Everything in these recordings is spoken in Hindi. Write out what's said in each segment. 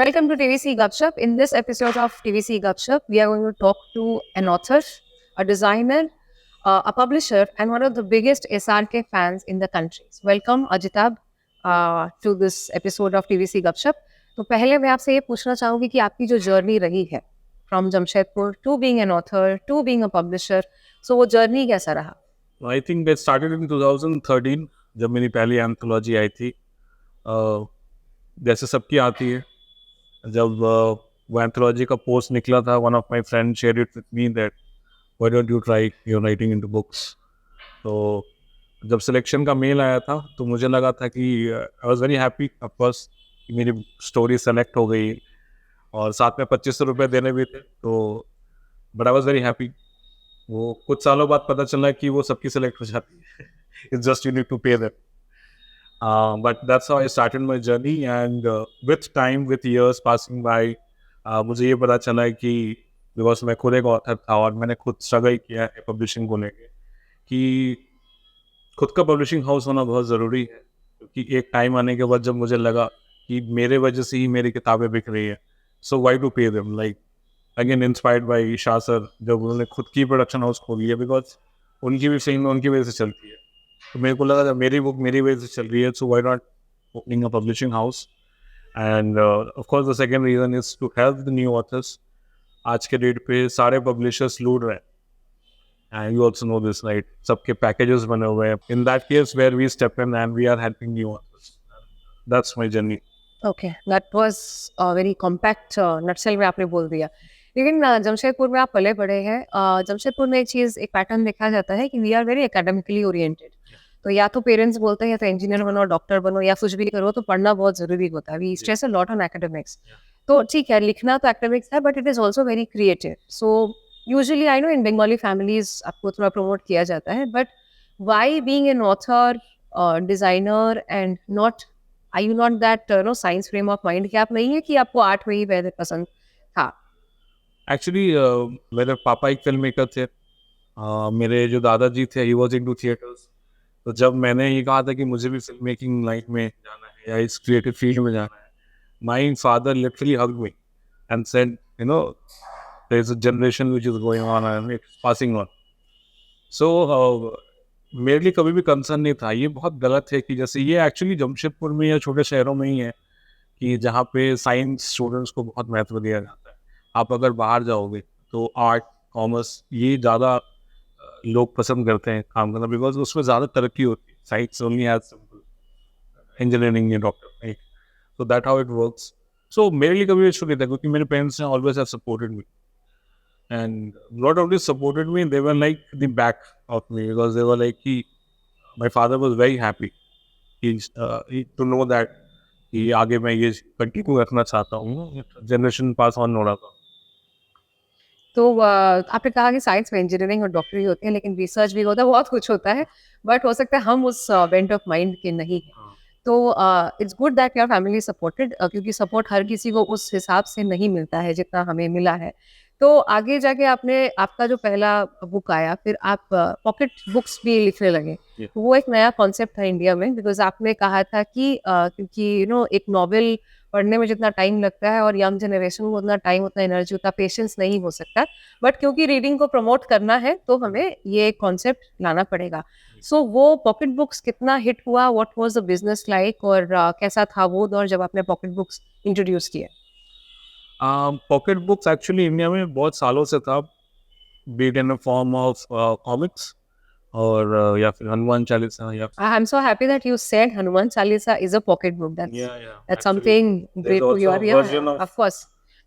Welcome to TVC Gupshup. In this episode of TVC Gupshup, we are going to talk to an author, a designer, a publisher, and one of the biggest SRK fans in the country. So welcome, Ajitab, to this episode of TVC Gupshup. तो पहले मैं आपसे ये पूछना चाहूँगी कि आपकी जो जर्नी रही है from Jamshedpur to being an author to being a publisher, so वो जर्नी कैसा रहा? I think it started in 2013 जब मेरी पहली एंथोलॉजी आई थी. जैसे सबकी आती है, जब वो एंथोलॉजी का पोस्ट निकला था, one of my friend shared it with me that why don't you try your writing into books. तो जब सिलेक्शन का मेल आया था तो मुझे लगा था कि I was very happy of course कि मेरी स्टोरी सेलेक्ट हो गई और साथ में 2500 रुपये देने भी थे. तो but I was very happy. वो कुछ सालों बाद पता चला कि वो सबकी सेलेक्ट हो जाती है. It's just you need to pay them. But that's how I started my journey, and with time, with years passing by, मुझे ये पता चला कि बिकॉज मैं खुद एक ऑथर था और मैंने खुद स्ट्रगल किया है पब्लिशिंग को लेके कि खुद का पब्लिशिंग हाउस होना बहुत ज़रूरी है. क्योंकि एक टाइम आने के बाद जब मुझे लगा कि मेरे वजह से ही मेरी किताबें बिक रही है, so why to pay them. Like again inspired by Shah sir, जब उन्होंने खुद की प्रोडक्शन हाउस खोल लिया, बिकॉज उनकी भी फिल्म उनकी वजह से चलती है. तो मेरे को लगा जब मेरी बुक मेरी वजह से चल रही है, so why not opening a publishing house. And of course the second reason is to help the new authors. आज के डेट पे सारे पब्लिशर्स लूट रहे हैं, and you also know this right. सबके पैकेजेस बने हुए हैं. In that case where we step in and we are helping new authors. That's my journey. Okay, that was a very compact nutshell में आपने बोल दिया. लेकिन जमशेदपुर में आप पले बड़े हैं. जमशेदपुर में एक पैटर्न देखा जाता है कि we are very academically oriented. तो या तो पेरेंट्स बोलते हैं या तो इंजीनियर बनो, डॉक्टर बनो, या कुछ भी करो, तो पढ़ना बहुत जरूरी होता है. We stress a lot on academics. तो ठीक है, लिखना तो एकेडमिक्स है, but it is also very creative. So usually I know in Bengali families आपको थोड़ा प्रमोट किया जाता है, but why being an author, designer, and not, are you not that no science frame of mind कि आप नहीं है कि आपको आर्ट में ही पहले पसंद था? एक्चुअली मेरे पापा एक फिल्म मेकर थे. मेरे जो दादाजी थे, ही वाज इनटू थिएटर्स. तो जब मैंने ये कहा था कि मुझे भी फिल्म मेकिंग लाइन में जाना है या इस क्रिएटिव फील्ड में जाना है, my father literally hugged me and said, you know, there is a generation which is going on and it's passing on. So मेरे लिए कभी भी कंसर्न नहीं था. ये बहुत गलत है कि जैसे ये एक्चुअली जमशेदपुर में या छोटे शहरों में ही है कि जहाँ पे साइंस स्टूडेंट्स को बहुत महत्व दिया जाता है. आप अगर बाहर जाओगे तो आर्ट, कॉमर्स, ये ज़्यादा लोग पसंद करते हैं काम करना, बिकॉज उसमें ज़्यादा तरक्की होती है. Science only has simple engineering या doctor, right. So that how it works. So मेरे लिए कभी इशू नहीं था क्योंकि मेरे पेरेंट्स ने always have supported me, and not only supported me, they were like the back of me, because they were like my father was very happy to know that कि आगे मैं ये कंटिन्यू रखना चाहता हूँ, जनरेशन पास ऑन हो रहा था. तो आपने कहा कि साइंस में इंजीनियरिंग और डॉक्टरी होती है, लेकिन रिसर्च भी होता है, बहुत कुछ होता है, बट हो सकता है हम उस बेंट ऑफ माइंड के नहीं हैं. तो it's good that your family supported, क्योंकि सपोर्ट हर किसी को उस हिसाब से नहीं मिलता है जितना हमें मिला है. तो आगे जाके आपका जो पहला बुक आया, फिर आप पॉकेट बुक्स भी लिखने लगे. वो एक नया कॉन्सेप्ट था इंडिया में, बिकॉज आपने कहा था कि क्योंकि यू नो एक नॉवेल पढ़ने में जितना टाइम लगता है और यंग जनरेशन को उतना टाइम, उतना एनर्जी, उतना पेशेंस नहीं हो सकता, बट क्योंकि रीडिंग को प्रमोट करना है तो हमें ये कॉन्सेप्ट लाना पड़ेगा. सो वो पॉकेट बुक्स कितना हिट हुआ, what was the business like, और कैसा था वो दौर जब आपने पॉकेट बुक्स इंट्रोड्यूस किए? पॉकेट बुक्स एक्चुअली इंडिया में बहुत सालों से था, B it in form of comics और या फिर हनुमान चालीसा, या I'm so happy that you said Hanuman Chalisa is a pocket book. That's Actually, something great to also hear. a Yeah, version of- of course.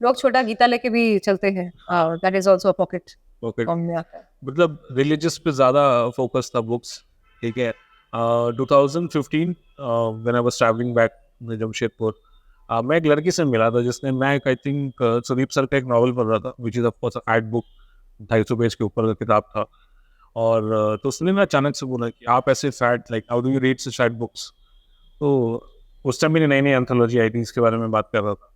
लोग छोटा गीता लेके भी चलते हैं. That is also a pocket pocket form में आता है. मतलब रिलीजियस पे ज़्यादा फोकस था बुक्स. ठीक है. 2015 when I was travelling back Jamshedpur, मैं एक लड़की से मिला था जिसने, मैं आई थिंक सुदीप सर का एक नॉवल पढ़ रहा था, which is of course a fat book, 250 page के ऊपर का किताब था. और तो उसने ना अचानक से बोला कि आप ऐसे fat, like how do you read such fat books. तो उस टाइम मेरी नई नई एंथोलॉजी आई थी, इसके बारे में बात कर रहा था.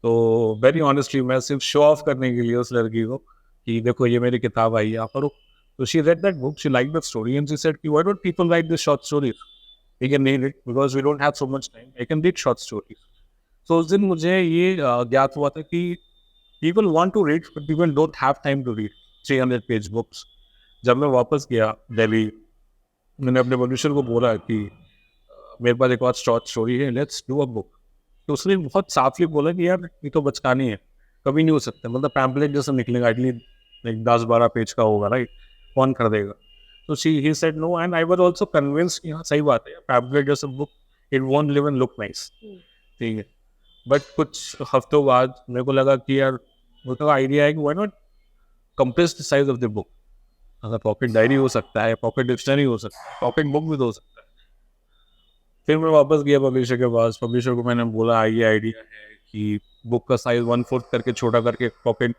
तो वेरी ऑनेस्टली मैं सिर्फ शो ऑफ करने के लिए उस लड़की को कि देखो ये मेरी किताब आई है, आप पढ़ो. तो she read that book, she like that story, and she said कि why don't people write this short stories, we can read it because we don't have so much time, I can read short stories. तो उस दिन मुझे ये ज्ञात हुआ था कि people want to read but people don't have time to read 300 page books. जब मैं वापस गया दिल्ली, मैंने अपने पब्लिशर को बोला कि मेरे पास एक और शॉर्ट स्टोरी है, लेट्स डू अ बुक. तो उसने बहुत साफली बोला कि यार ये तो बचकानी है, कभी नहीं हो सकता, मतलब पैम्पलेट जैसा निकलेगा, एटलीस्ट 10-12 पेज का होगा, राइट, कौन खरीदेगा. तो he said no, and I was also convinced कि हाँ सही बात है, पैम्पलेट जैसा book it won't live and look nice. ठीक है, बट कुछ हफ्तों बाद मेरे को लगा कि यार उसका आइडिया है कि why not compress the size of the book. अगर पॉकेट डायरी हो सकता है, पॉकेट डिक्शनरी हो सकता है, पॉकेट बुक भी तो हो सकता है. फिर मैं वापस गया पब्लिशर के पास, पब्लिशर को मैंने बोला ये आइडिया है कि बुक का साइज 1/4 करके छोटा करके पॉकेट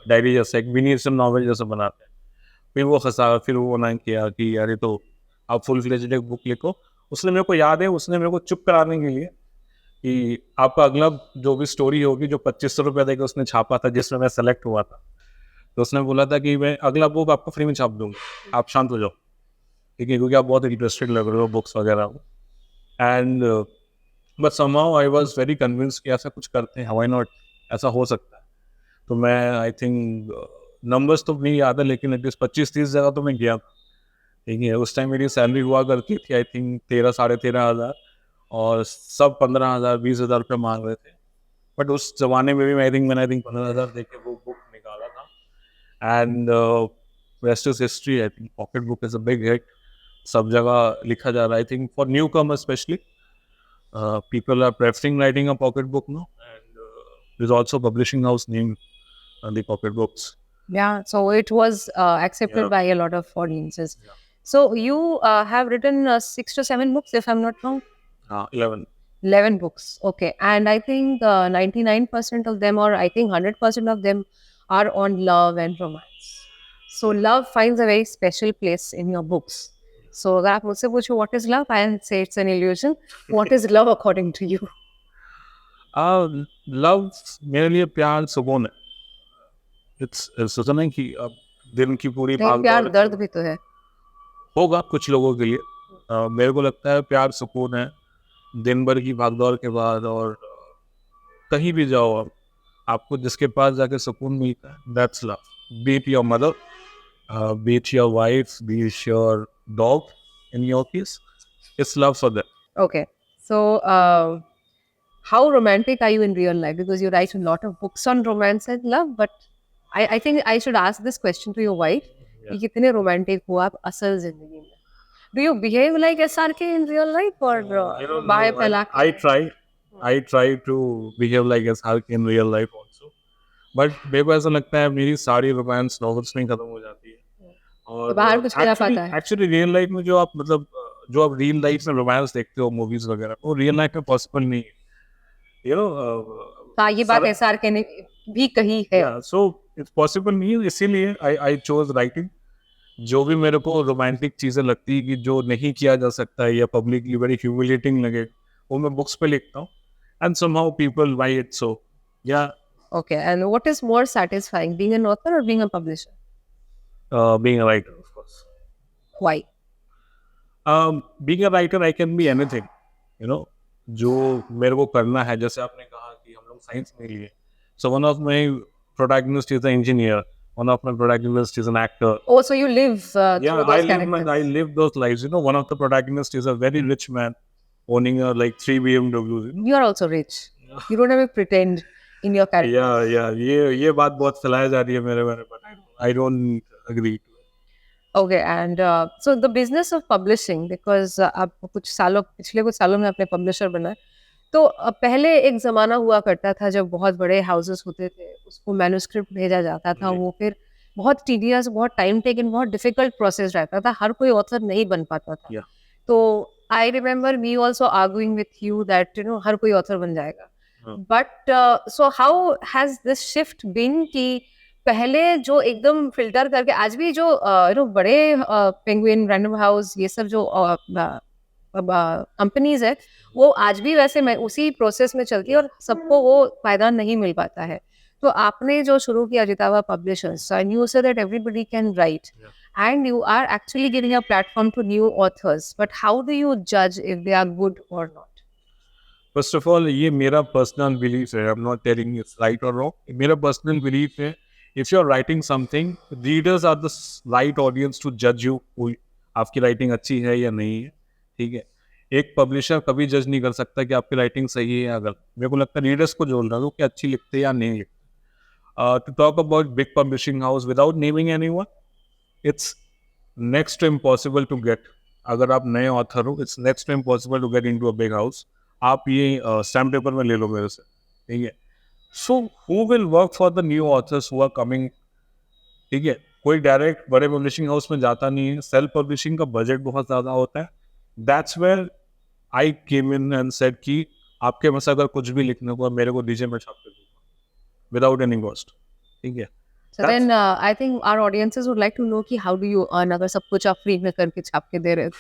डायरी जैसा, एक मिनिएचर नॉवेल जैसा बनाते हैं. फिर वो हंसा, फिर वो मना किया कि यार ये तो आप फुल फ्लेज्ड एक बुक लिखो. उसने, मेरे को याद है, उसने मेरे को चुप कराने के लिए कि आपका अगला जो भी स्टोरी होगी, जो 2500 रुपये देकर उसने छापा था जिसमें मैं सेलेक्ट हुआ था, तो उसने बोला था कि मैं अगला बुक आपको फ्री में छाप दूंगा, आप शांत हो जाओ, ठीक है, क्योंकि आप बहुत इंटरेस्टेड लग रहे हो बुक्स वगैरह में. And but somehow I was very convinced कि ऐसा कुछ करते हैं, व्हाई नॉट, ऐसा हो सकता है. तो मैं आई थिंक नंबर्स तो नहीं याद है, लेकिन एटलीस्ट 25-30 जगह तो मैं गया था. ठीक है, उस टाइम मेरी सैलरी हुआ करती थी आई थिंक 13-13,500, और सब 15,000 20,000 रुपये मांग रहे थे. बट उस जमाने में भी मैं आई थिंक 15,000 दे के वो बुक निकाला था. And rest is history. I think pocket book is a big hit, सब जगह लिखा जा रहा है. I think for new commerce specially people are preferring writing a pocket book now, and there's also publishing house named the pocket books. Yeah, so it was accepted Yeah. by a lot of audiences. Yeah. So you have written 6 to 7 books, if I'm not wrong. 11. 11 books. Okay. And I think 99% of them, or I think 100% of them, are on love and romance. So love finds a very special place in your books. So अगर आप मुझसे पूछो what is love, I'll say it's an illusion. What is love according to you? Love मेरे लिए प्यार सुकून है. It's सोचा नहीं कि अब दिन की पूरी नहीं, प्यार दर्द भी तो है. होगा कुछ लोगों के लिए. मेरे को लगता है प्यार सुकून है. दिन भर की भागदौड़ के बाद, और कहीं भी जाओ आप, आपको जिसके पास जाके सुकून मिलता है, that's love. B it your mother, B it your wife, B it your dog, in your case it's love for that. Okay. So how romantic are you in real life? Because you write a lot of books on romance and love, but I think I should ask this question to your wife. कि कितने romantic हो आप असल जिंदगी में? Do you behave like SRK in real life, or बाहें फैला के? I try to behave like SRK in real life also. But मेरे को ऐसा लगता है मेरी सारी रोमांस नॉवेल्स में खत्म हो जाती है. और तो बाहर कुछ क्या पाता है? एक्चुअली रियल लाइफ में जो आप, मतलब जो आप रियल लाइफ में रोमांस देखते हो मूवीज वगैरह, वो रियल लाइफ में पॉसिबल नहीं है. यू नो, हाँ, ये बात SRK ने भी कही है. सो इट्स पॉसिबल नहीं है. इसीलिए आई चोज राइटिंग. जो भी मेरे को रोमांटिक चीजें लगती है कि जो नहीं किया जा सकता है या पब्लिकली वेरी ह्यूमिलेटिंग लगे, वो मैं बुक्स पे लिखता हूँ, and somehow people buy it. So yeah Okay, and what is more satisfying, being an author or being a publisher? Being a writer, of course. Why? Being a writer I can be anything, you know, जो मेरे को करना है. जैसे आपने कहा कि हम लोग साइंस में लिए, सो one of my protagonist is an engineer, one of my protagonists is an actor. Oh, so you live through those characters. I live those lives. You know, one of the protagonists is a very rich man owning a like 3 BMWs. You know? You are also rich. You don't have to pretend in your character. Yeah. ये बात बहुत फैलाई जा रही है मेरे बारे में. I don't agree. Okay, and so the business of publishing, because आप पिछले कुछ सालों में अपने publisher बनाए, तो पहले एक ज़माना हुआ करता था जब बहुत बड़े हाउसेस होते थे, उसको मैन्युस्क्रिप्ट भेजा जाता था, वो फिर बहुत टीडियस, बहुत टाइम टेकन, बहुत डिफिकल्ट प्रोसेस रहता था, हर कोई ऑथर नहीं बन पाता था. तो I remember me also arguing with you that हर कोई ऑथर बन जाएगा. But so how has this shift been कि पहले जो एकदम फिल्टर करके, आज भी जो बड़े पेंगुइन, रैंडम हाउस, ये सब जो कंपनीज है, वो आज भी वैसे मैं उसी प्रोसेस में चलती है और सबको वो फायदा नहीं मिल पाता है. तो आपने जो शुरू किया जितावा publishers, and you say that everybody can write, and you are actually giving a platform to new authors, but how do you judge if they are good or not? First of all ये मेरा पर्सनल बिलीफ है, I am not telling it's right और रॉन्ग, मेरा पर्सनल बिलीफ है if you are writing something, readers are the right audience to जज यू, आपकी राइटिंग अच्छी है या नहीं है, ठीक है। एक पब्लिशर कभी जज नहीं कर सकता कि आपकी राइटिंग सही है या गलत। मेरे को लगता है रीडर्स को जोड़ रहा हूँ कि अच्छी लिखते या नहीं लिखते। To talk about big publishing house without naming anyone, it's next to impossible to get. अगर आप नए ऑथर हो, it's next to impossible to get into a big house. आप ये स्टैम्प पेपर में ले लो मेरे से, ठीक है। So who will work for the new authors who are coming? ठीक है, कोई डायरेक्ट बड़े पब्लिशिंग हाउस में जाता नहीं है, सेल्फ पब्लिशिंग का बजट बहुत ज़्यादा होता है। That's where I came in and said कि आपके पास अगर कुछ भी लिखने को है, मेरे को दीजिए, मैं छाप के दूंगा विदाउट एनी कॉस्ट, ठीक है। So That's- then I think our audiences would like to know कि how do you earn अगर सब कुछ आप फ्री में करके छाप के दे रहे हो?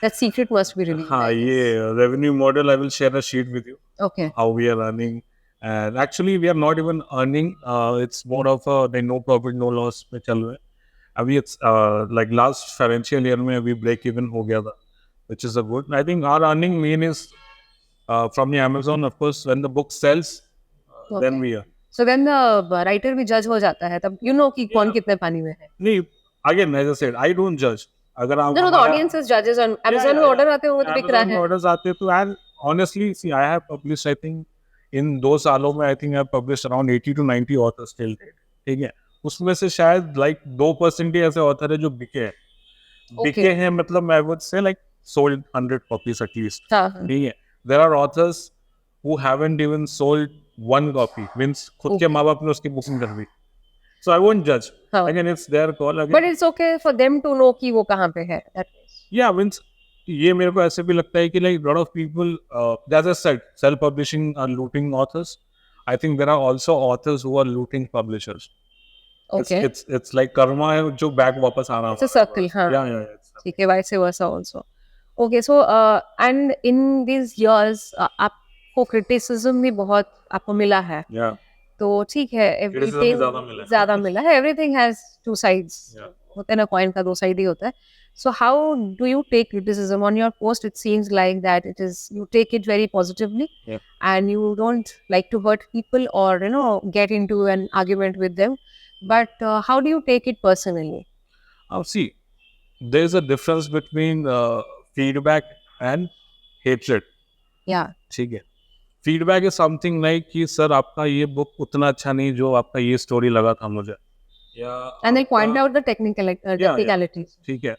That secret must be released. हाँ, I guess. ये revenue model I will share a sheet with you Okay. how we are earning, and actually we are not even earning, it's more of a the no profit no loss में चल रहे हैं अभी। It's like last financial year में अभी break even हो गया था, which is a good. I think our earning main is from the Amazon, of course. When the book sells, then we are. So then the writer भी जज हो जाता है, तब you know कि कौन कितने पानी में है. नहीं, again as I said, I don't judge. अगर आप No, the audience is judges on Amazon में order आते हैं वो तो बिक रहा Amazon है. orders आते हैं तो यार honestly see I have published I think in 2 सालों में I think I have published around 80 to 90 authors till date, ठीक है। उसमें से शायद like 2% ही ऐसे author है जो बिके हैं। बिके हैं मतलब I would say like sold 100 copies at least, हाँ. ठीक है। There are authors who haven't even sold 1 copy, means खुद के माँ बाप ने उसकी बुकिंग कर दी। So I won't judge. हाँ. Again, it's their call. Again, But it's okay for them to know कि वो कहाँ पे है. yeah, means ये मेरे को ऐसे भी लगता है कि like lot of people, as I said, self-publishing are looting authors. I think there are also authors who are looting publishers. Okay. It's like karma है जो back वापस आ रहा है। It's a circle, हाँ. Yeah. ठीक है, vice versa also. Okay, so and in these years आपको criticism भी बहुत आपको मिला है. Yeah. तो ठीक है, Criticism भी everything ज़्यादा मिला है। everything has two sides. Yeah. होता है ना, coin का 2 साइड ही होता है. So how do you take criticism? On your post it seems like that it is you take it very positively. Yeah. And you don't like to hurt people or get into an argument with them. But how do you take it personally? See, there's a difference between feedback and hatred. Yeah. ठीक है। फीडबैक इज समथिंग लाइक कि सर आपका ये बुक उतना अच्छा नहीं जो आपका ये स्टोरी लगा था मुझे, या And they point out the technicalities. ठीक है।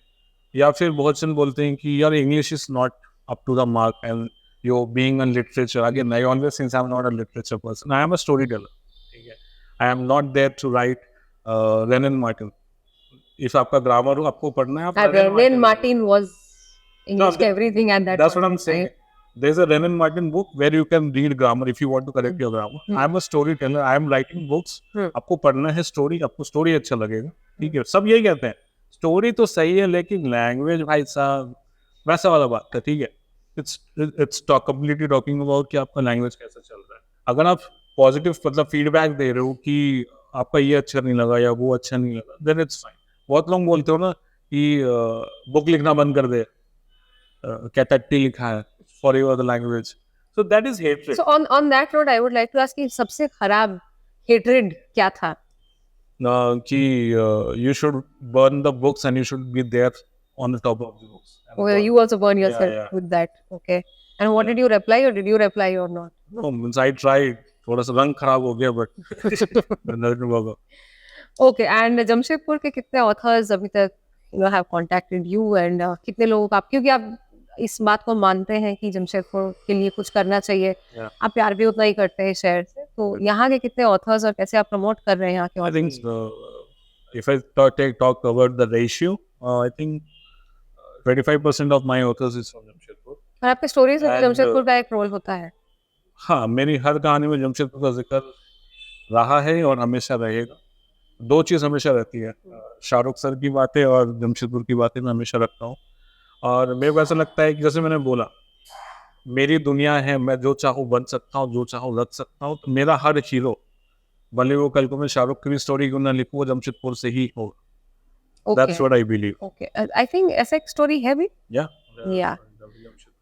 या फिर बहुत से बोलते हैं कि यार English is not up to the mark and you being in literature. Again I always since I am not a literature person, I am a story teller, ठीक है। I am not there to write Renan Martin. If आपका ग्रामर हो, आपको पढ़ना है, आप Ren Martin was English that- everything at that That's point what I'm in saying. time. There's a Renan Martin book where you can read grammar if you want to correct your grammar. I'm a storyteller. I'm writing books. आपको पढ़ना है स्टोरी, आपको स्टोरी अच्छा लगेगा, ठीक है। सब यही कहते हैं, स्टोरी तो सही है लेकिन लैंग्वेज भाई साहब वैसा वाला बात है, ठीक है। इट्स कम्प्लीटली टॉकिंग अबाउट कि आपका लैंग्वेज कैसा चल रहा है। अगर आप पॉजिटिव मतलब फीडबैक दे रहे हो कि आपका ये अच्छा नहीं लगा या वो अच्छा नहीं लगा, देन इट्स फाइन। बहुत लोग बोलते हो ना कि बुक लिखना बंद कर दे, क्या टट्टी लिखा है for your the language, so that is hatred. So on that note, I would like to ask कि सबसे खराब hatred क्या था? कि you should burn the books and you should be there on the top of the books. Well, you also burn yourself yeah. with that, okay? And what did you reply, or did you reply or not? No, means I tried. थोड़ा सा रंग खराब हो गया, but doesn't work out. Okay, and Jamshedpur के कितने authors अभी तक have contacted you, and कितने लोग आप, क्योंकि आप इस बात को मानते हैं कि जमशेदपुर के लिए कुछ करना चाहिए, आप प्यार भी उतना ही करते हैं शहर से, तो यहाँ के कितने ऑथर्स और कैसे आप प्रमोट कर रहे हैं यहाँ के? I think if I talk about the ratio, I think 25% of my authors is from Jamshedpur. और आपके स्टोरीज में And, जमशेदपुर का एक रोल होता है? हाँ, मेरी हर कहानी में जमशेदपुर का जिक्र रहा है और हमेशा रहेगा। 2 चीज़ हमेशा रहती है, शाहरुख सर की बातें और जमशेदपुर की बातें मैं हमेशा रखता हूँ। और मेरे को ऐसा लगता है कि जैसे मैंने बोला, मेरी दुनिया है, मैं जो चाहूँ बन सकता हूँ, जो चाहूँ रख सकता हूँ। तो मेरा हर हीरो, भले वो कल को मैं शाहरुख की भी स्टोरी क्यों ना लिखूँ, वो जमशेदपुर से ही होगा। That's what I believe. Okay. I think ऐसा एक स्टोरी है भी? Yeah. Yeah.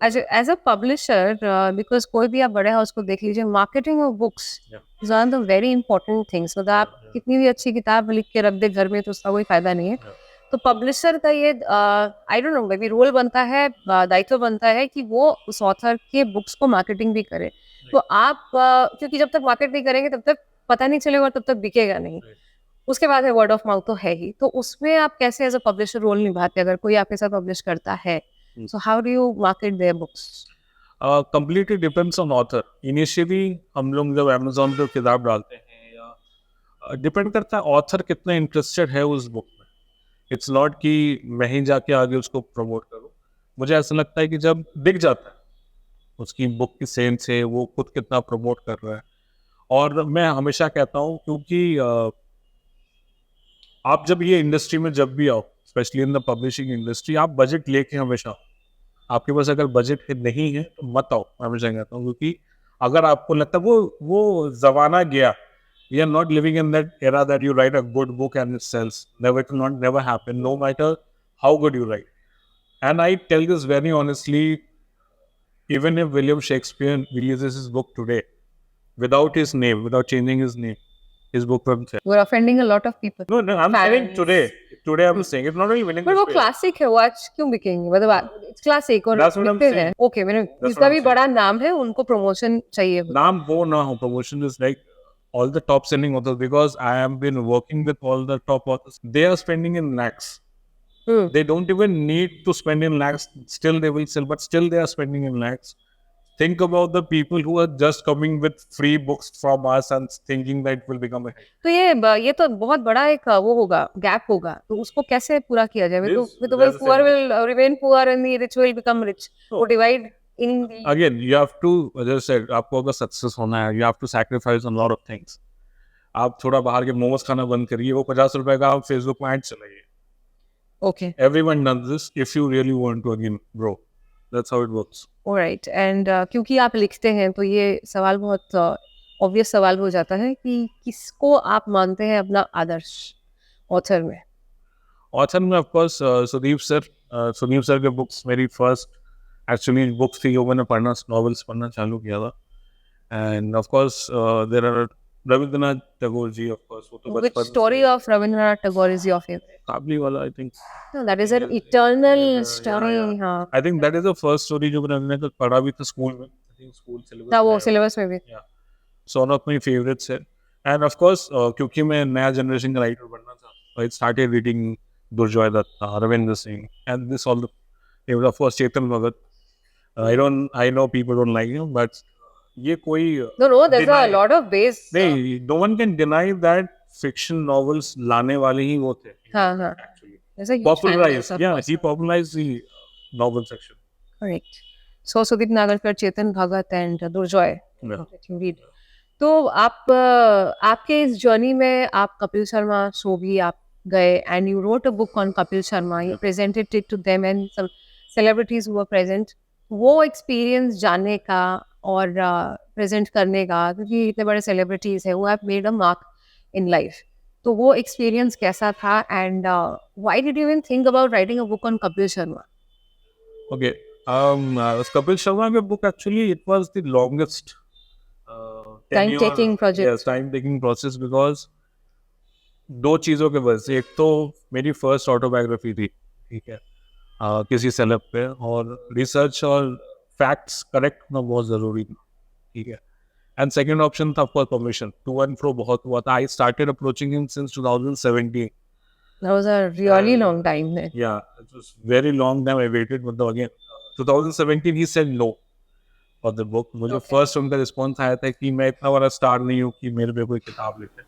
As a publisher, because कोई भी आप बड़े हाउस को देख लीजिए, marketing of books Yeah. Is one of the very important things. मतलब आप Yeah. कितनी भी अच्छी किताब लिख के रख दे घर में तो उसका कोई फायदा नहीं है। Yeah. तो पब्लिशर का ये I don't know, maybe role बनता है, दायित्व बनता है कि वो उस ऑथर के बुक्स को मार्केटिंग भी करे। तो आप क्योंकि जब तक मार्केट नहीं करेंगे तब तक पता नहीं चलेगा और तब तक बिकेगा नहीं। Right. उसके बाद है वर्ड ऑफ माउथ तो है ही। तो उसमें आप कैसे एज अ पब्लिशर रोल निभाते हैं अगर कोई आपके साथ पब्लिश करता है? So how do you market their books? Completely depends on author. Initially हम लोग जब Amazon पे किताब डालते हैं या डिपेंड करता है ऑथर कितना इंटरेस्टेड है उस बुक में। इट्स नॉट कि मैं ही जाके आगे उसको प्रमोट करूँ। मुझे ऐसा लगता है कि जब दिख जाता है उसकी बुक की सेल से वो खुद कितना प्रमोट कर रहा है। और मैं हमेशा कहता हूँ क्योंकि आप जब ये इंडस्ट्री में जब भी आओ, specially in the publishing industry, आप बजट लेके हमेशा आओ। आपके पास अगर बजट नहीं है तो मत आओ, मैं हमेशा कहता हूँ। क्योंकि अगर आपको लगता है वो जमाना गया, we are not living in that era that you write a good book and it sells. Never, it will not never happen, no matter how good you write. And I tell this very honestly, even if William Shakespeare releases his book today without his name, without changing his name, his book will sell. We're offending a lot of people. No, no, I'm saying Fans. today I'm saying it's not only William पर वो Shakespeare. क्लासिक है, वो आज क्यों बिकेंगे? मतलब इट्स क्लासिक और That's what I'm बिकते हैं। saying. ओके, मैंने That's जिसका what भी I'm बड़ा नाम है उनको प्रमोशन चाहिए होता नाम हो ना हो, promotion is like all the top selling authors, because I have been working with all the top authors. They are spending in lakhs. है। They don't even need to spend in lakhs. Still they will sell, but still they are spending in lakhs. Think about the people who are just coming with free books from us and thinking that it will become a hit. तो ये तो बहुत बड़ा एक वो होगा, गैप होगा। तो उसको कैसे पूरा किया जाए? This- तो that's the poor same. Will remain poor and the rich will become rich. वो divide in the Again, you have to, as I said, आपको अगर सक्सेस होना है, you have to sacrifice a lot of things. आप थोड़ा बाहर के मोमोज खाना बंद करिए, वो 50 रुपए का आप फेसबुक में ऐड चलाइए। Okay, Everyone does this if you really want to, again, grow. That's how it works. Alright. And क्योंकि आप लिखते हैं तो ये सवाल बहुत ऑब्वियस सवाल हो जाता है कि किसको आप मानते हैं अपना आदर्श ऑथर में? ऑथर में ऑफ कोर्स सुदीप सर के बुक्स मेरी फर्स्ट एक्चुअली बुक्स थी, वो मैंने पढ़ना, नॉवेल्स पढ़ना चालू किया था। And of course there are Rabindranath Tagore ji, of course, वो तो Which बचपन story of Rabindranath Tagore is your favorite? काबली वाला, I think. No, that is an eternal Yeah, story. yeah. हाँ, I think that is the first story जो मैंने तो पढ़ा भी था स्कूल में। आई थिंक स्कूल सिलेबस था वो सिलेबस में भी। So one of my favourites है। एंड ऑफ कोर्स क्योंकि मैं नया जनरेशन का राइटर बनना था, I started reading Durjoy Datta, Ravinder Singh, and this all the of course Chetan Bhagat. I know people don't like him, but ये कोई No, there's a deny- lot of base. नहीं, no one can deny that fiction novels लाने वाले ही वो थे। हाँ, हाँ। Actually, There's a huge fan base, popularized, of yeah, course. he popularized the novel section. Correct. So Sudip Nagarkar, Chetan Bhagat and Durjoy. Yeah. That you read. तो आप आपके इस जर्नी में आप कपिल शर्मा शो भी आप गए and you wrote a book on Kapil Sharma. You presented it to them and some celebrities who were present. वो एक्सपीरियंस जानने का और प्रेजेंट करने का, क्योंकि इतने बड़े सेलिब्रिटीज हैं, वो have made a mark in life. तो वो एक्सपीरियंस कैसा था and why did you even think about writing a book on Kapil Sharma? Okay. Kapil Sharma book, actually it was the longest Time-taking project. Yes, time-taking process, because दो चीज़ों के वजह से, एक तो मेरी फर्स्ट ऑटोबायोग्राफी थी, ठीक है, किसी सेलेब पे, और रिसर्च और फैक्ट्स करेक्ट होना बहुत ज़रूरी था, ठीक है। एंड सेकंड ऑप्शन था for permission, to and fro बहुत हुआ था। I started approaching him since 2017. That was a really long time then. Yeah, it was very long time I waited, but again, 2017 he said no for the book. मुझे first उनका response आया था कि मैं इतना बड़ा स्टार नहीं हूँ कि मेरे पे कोई किताब लिखे,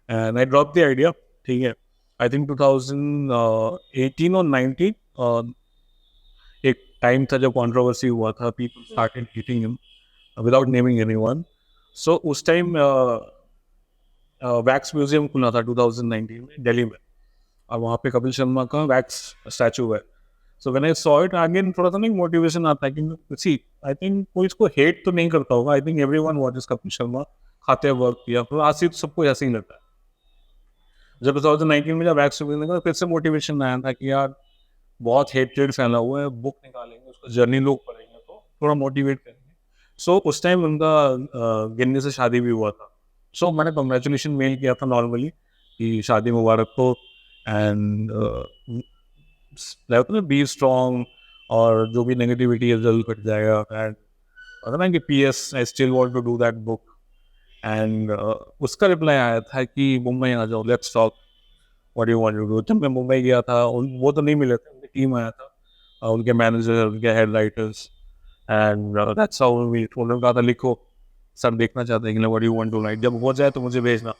and I dropped the idea, ठीक है। I think 2018 और 19 एक टाइम था जब कंट्रोवर्सी हुआ था, people started hating him without naming anyone. So उस टाइम वैक्स म्यूजियम खुला था 2019 में दिल्ली में, और वहाँ पे कपिल शर्मा का वैक्स स्टैचू है। So when I saw it again, थोड़ा सा नहीं मोटिवेशन आता है कि सी, आई थिंक कोई इसको हेट तो नहीं करता होगा। I think everyone watches Kapil Sharma, खाते वर्क किया, फिर आसिफ सबको ऐसे ही लगता है। जब 2019 में जब वैक्स मिलने का फिर से मोटिवेशन आया था कि यार बहुत हेट्रेड फैला हुआ है, बुक निकालेंगे, उसका जर्नी लोग पढ़ेंगे, थोड़ा मोटिवेट करेंगे। सो उस टाइम उनका गिन्नी से शादी भी हुआ था। सो मैंने कॉन्ग्रेचुलेशन मेल किया था नॉर्मली कि शादी मुबारक हो, एंड बी स्ट्रॉन्ग, और जो भी नेगेटिविटी है जल्द कट जाएगा, एंड पता ना कि P S I still want to do that book. And उसका रिप्लाई आया था कि मुंबई आ जाओ, let's talk, what you want to do. जब मैं मुंबई गया था, वो तो नहीं मिले थे, उनकी टीम आया था, उनके मैनेजर, उनके head writers, and that's how we, उन्होंने कहा था लिखो, सर देखना चाहते हैं कि what you want to write, जब हो जाए तो मुझे भेजना।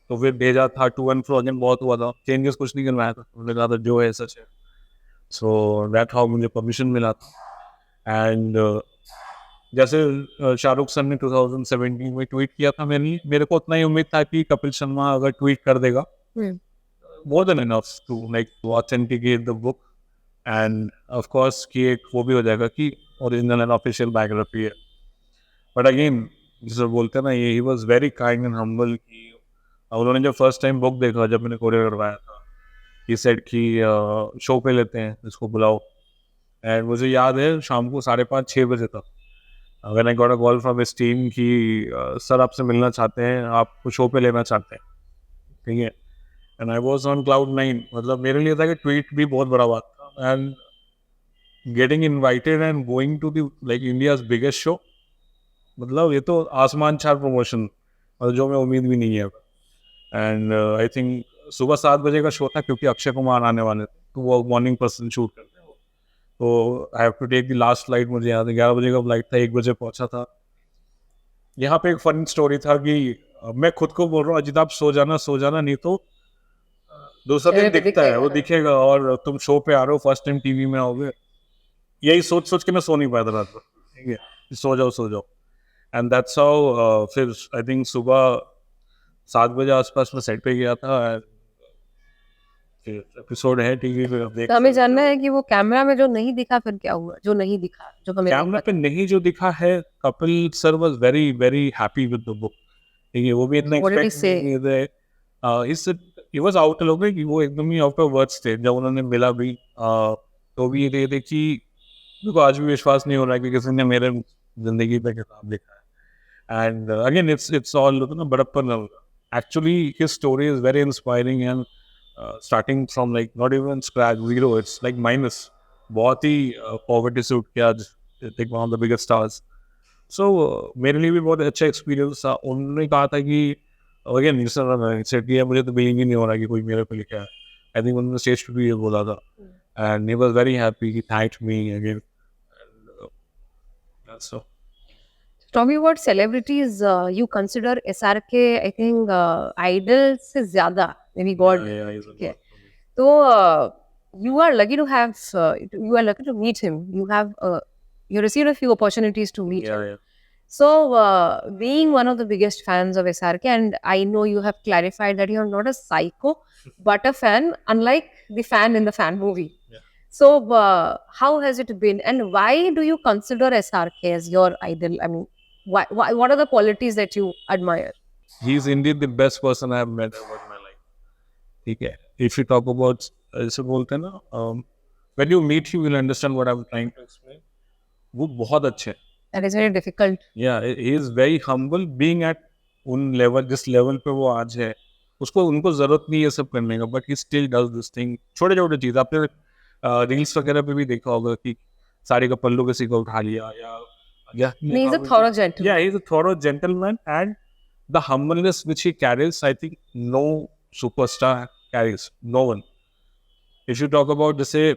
तो फिर भेजा था, टू एंड फ्रो अगेन बहुत हुआ था, चेंजेस कुछ नहीं करवाया था, उन्होंने कहा था जो है सच है। सो दैट हाउ मुझे परमिशन मिला था। एंड जैसे शाहरुख सर ने 2017 में ट्वीट किया था, मेरे को उतना ही उम्मीद था कि कपिल शर्मा अगर ट्वीट कर देगा, more than enough to like to authenticate the book, and of course कि एक वो भी हो जाएगा कि ओरिजिनल एंड ऑफिशियल बायोग्राफी है। बट अगेन जैसे बोलते हैं ना, ये he was very kind and humble कि उन्होंने जब फर्स्ट टाइम बुक देखा, जब मैंने कोरियर करवाया था, ही सेड कि शो पे लेते हैं, इसको बुलाओ। एंड मुझे याद है शाम को 5:30-6 बजे तक when I got a call from his team कि सर आपसे मिलना चाहते हैं, आपको शो पे लेना चाहते हैं, ठीक है। And I was on cloud 9, मतलब मेरे लिए था कि ट्वीट भी बहुत बड़ा बात था, and getting invited and going to the like India's biggest show, मतलब ये तो आसमान छार प्रमोशन, मतलब जो मैं उम्मीद भी नहीं है। एंड आई थिंक सुबह 7 बजे का शो था, क्योंकि अक्षय कुमार आने वाले थे, तो वो मॉर्निंग पर्सन शूट करते हैं, तो I have to take the last flight, मुझे याद है 11 बजे का फ्लाइट था, 1 बजे पहुंचा था। यहाँ पे एक फनी स्टोरी था कि मैं खुद को बोल रहा हूँ अजित आप सो जाना, नहीं तो दूसरा दिन दिखता है, वो दिखेगा, और तुम शो पे आ रहे हो, फर्स्ट टाइम टीवी में आओगे, यही सोच सोच के मैं सो नहीं पाया था रात भर, ठीक है, सो जाओ। एंड दैट्स हाउ फिर आई थिंक सुबह 7 बजे आसपास में सेट पे गया था, एपिसोड है टीवी पे, अब देख तो हमें सकते जानना हो। है कि वो कैमरा में जो नहीं दिखा फिर क्या हुआ, जो नहीं दिखा, जो हमें नहीं कैमरा पे पता। नहीं जो दिखा है, Kapil sir was very very happy with the book, ठीक है, वो भी इतना What did he expect say? नहीं थे, इस ही वाज आउट लोग कि वो एकदम ही आउट ऑफ वर्ड्स थे जब उन्होंने मिला भी, तो भी ये थे कि मेरे को आज भी विश्वास नहीं हो रहा है कि किसी ने मेरे जिंदगी पे किताब लिखा है। एंड अगेन इट्स ऑल ना बड़प्पन, actually his story is very inspiring, and starting from like not even scratch zero, it's like minus, बहुत ही पॉवर्टी से उठ के आज एक one of the biggest stars. So मेरे लिए भी बहुत अच्छा एक्सपीरियंस था। उन्होंने कहा था कि अगेन सेट किया, मुझे तो बिलीव ही नहीं हो रहा कि कोई मेरे को लिखा है। आई थिंक उन्होंने स्टेज पे भी ये बोला था, and he was very happy, he thanked me again. So Talking about celebrities, you consider SRK, I think, idol से ज़्यादा, maybe God. Okay. So, you are lucky to have, you are lucky to meet him. You received a few opportunities to meet him. So, being one of the biggest fans of SRK, and I know you have clarified that you are not a psycho, but a fan, unlike the fan in the fan movie. Yeah. So, how has it been, and why do you consider SRK as your idol? I mean, what are the qualities that you admire? he is indeed the best person I have met ever in my life, ठीक है। If you talk about ऐसे बोलते हैं ना, when you meet him, you'll understand what I'm trying to explain. वो बहुत अच्छे हैं। That is very difficult. Yeah, he is very humble being at उन लेवल, जिस लेवल पे वो आज है, उसको उनको जरूरत नहीं है सब करने का, but he still does this thing. छोटे छोटे चीज आपने रील्स वगैरह पे भी देखा होगा कि साड़ी का पल्लू किसी को उठा लिया, या He is a thorough gentleman. yeah, he's a thorough gentleman, and the humbleness which he carries, I think no superstar carries, no one. If you talk about जैसे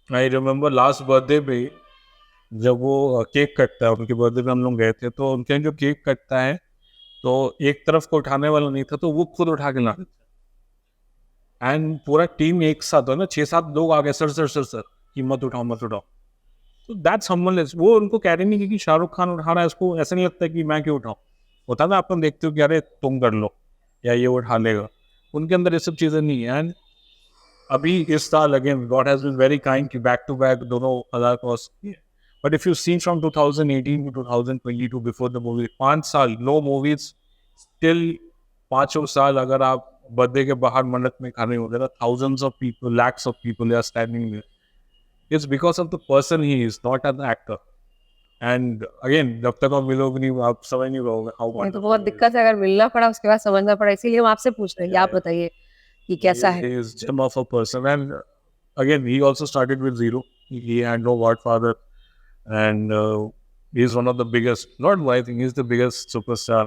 I remember last birthday पे जब वो केक कटता है, उनके बर्थडे पे हम लोग गए थे, तो उनके जो केक कटता है, तो एक तरफ को उठाने वाला नहीं था, तो वो खुद उठा के ला देते, एंड पूरा टीम एक साथ हो ना, 6-7 लोग आ गए, सर कि मत उठाओ। तो दैट्स हम्बलनेस, वो उनको कैरी नहीं की कि शाहरुख खान उठा रहा है, उसको ऐसा नहीं लगता कि मैं क्यों उठाऊं। होता ना, अपन देखते हो कि अरे तुम कर लो या ये उठा लेगा, उनके अंदर ये सब चीज़ें नहीं है। एंड अभी इस साल again God has been very kind कि बैक टू बैक दोनों हजार क्रॉस किए। But if you seen from 2018 to 2022 before the movie, 5 साल नो मूवीज, स्टिल 5 साल अगर आप बर्थडे के बाहर मंडप में खड़े हो गए, thousands of people, lakhs of people are standing there, it's because of the person he is, not an actor. And again जब तक आप मिलोगे नहीं आप समझ नहीं पाओगे हाउ ये तो बहुत दिक्कत है, अगर मिलना पड़ा उसके बाद समझना पड़ा, इसीलिए हम आपसे पूछ रहे हैं कि आप Yeah. बताइए कि कैसा है. He is gem of a person, and again, he also started with zero. He had no godfather, and he's one of the biggest. Not I think he's the biggest superstar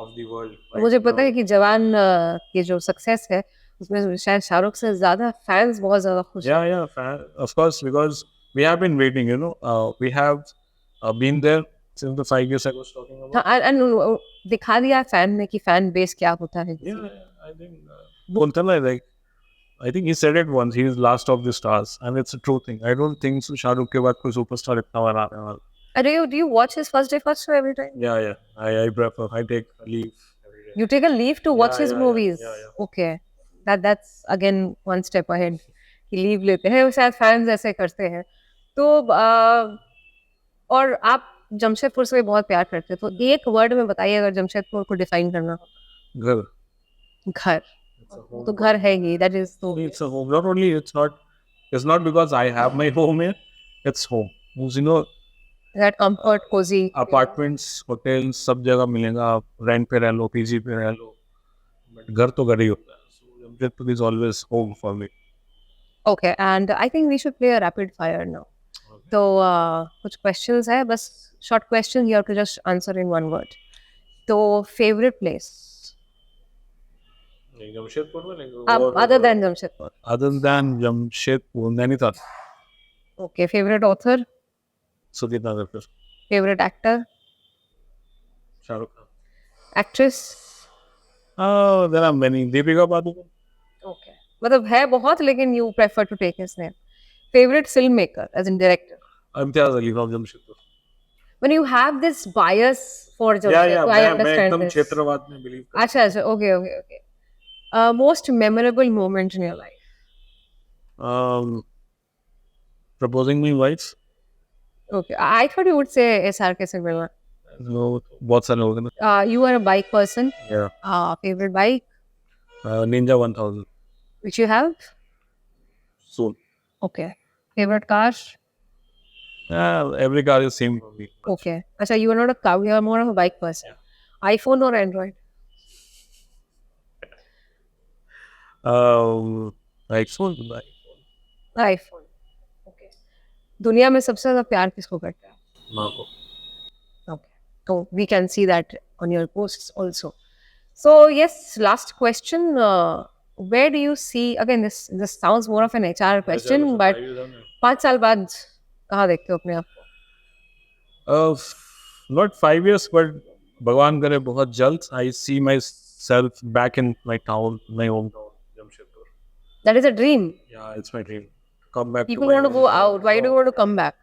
of the world. मुझे पता है कि जवान की जो सक्सेस है उसमें शायद शाहरुख से ज्यादा फैंस बहुत ज्यादा खुश हैं. Yeah, of course, because we have been waiting. We have been there since the 5 years I was talking about. हाँ, and दिखा दिया फैन ने कि फैन बेस क्या होता है. Yeah, I think बोलते ना like. I think he said it once. He is last of the stars, and it's a true thing. I don't think so. Shahrukh के बाद कोई superstar इतना बड़ा आने वाला. Do you watch his first day first show every time? Yeah. I prefer. I take leave every day. You take a leave to watch his movies. Yeah. Okay, that's again one step ahead. कि लीव लेते हैं, शायद फैंस ऐसे करते हैं. तो और आप जमशेदपुर से भी बहुत प्यार करते हैं, तो एक वर्ड में बताइए अगर जमशेदपुर को डिफाइन करना हो. घर. घर. It's a home. तो घर है ही, that is तो It's a home. Not only it's not because I have my home here. It's home. that comfort cozy. Apartments, hotels, सब जगह मिलेगा. आप रेंट पे रह लो, पीजी पे रह लो. But घर तो घर ही होता है. So Jamshedpur is always home for me. Okay, and I think we should play a rapid fire now. Okay. तो कुछ questions है, बस short question, you have to just answer in one word. तो favorite place Jamshedpur में नहीं. other than Jamshedpur. Other than Jamshedpur, Nainital. Okay, favorite author, Sudhir Nagarkar. favorite actor, Shahrukh Khan. actress. Oh, there are many. Deepika Padukone. Okay, मतलब है बहुत, लेकिन you prefer to take his name. Favorite filmmaker as in director. Imtiaz Ali from Jamshedpur. When you have this bias for Jamshedpur, Yeah. I मैं understand एकदम this. क्षेत्रवाद में believe करता अच्छा, okay. Most memorable moment in your life. हूँ. Proposing my wife. Okay, I thought you would say SRK Cinema. No, बहुत सारे लोग हैं ना. You are a bike person. Yeah. Favorite bike Ninja 1000. which you have? Soon. Okay. Favorite car? Every car is same for me. Okay. Achha, you are not a car, you are more of a bike person. iPhone or Android? iPhone. iPhone. Okay. दुनिया में सबसे ज्यादा प्यार किसको करता है? माँ को. Okay. So we can see that on your posts also. So yes, last question. Where do you see, again this sounds more of an HR question, but 5 साल बाद कहाँ देखते हो अपने आप को? Not 5 years, but भगवान करे बहुत जल्द. I see myself back in my town, my hometown, Jamshedpur. That is a dream. Yeah, it's my dream. Come back. People want to go out. Why do you want to come back?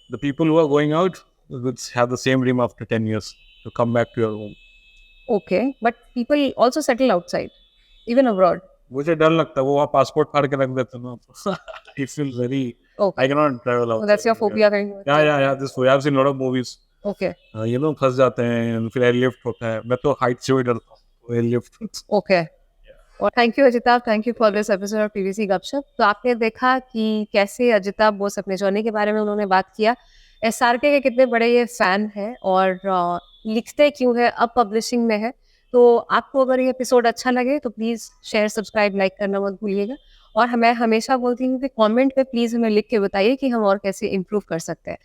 The people who are going out would have the same dream after 10 years to come back to your home. Okay, but people also settle outside, even abroad. मुझे डर लगता है वो वहाँ पासपोर्ट फाड़ के रख देते हैं ना. It feels very. Okay. I cannot travel out. So that's your phobia kind of. Yeah. This phobia. I've seen a lot of movies. Okay. फंस जाते हैं. फिर एयरलिफ्ट होता है. मैं तो हाइट से ही डरता हूँ. एयरलिफ्ट. Okay. और thank you Ajitabh, thank you for this episode of PVC गपशप. तो आपने देखा कि कैसे अजिताभ बोस अपने जर्नी के बारे में उन्होंने बात किया, एसआरके के कितने बड़े ये फैन हैं और लिखते क्यों है, अब पब्लिशिंग में है. तो आपको अगर ये एपिसोड अच्छा लगे तो प्लीज़ शेयर, सब्सक्राइब, लाइक करना मत भूलिएगा. और मैं हमेशा बोलती हूँ कि कमेंट पे प्लीज़ हमें लिख के बताइए कि हम और कैसे इम्प्रूव कर सकते हैं.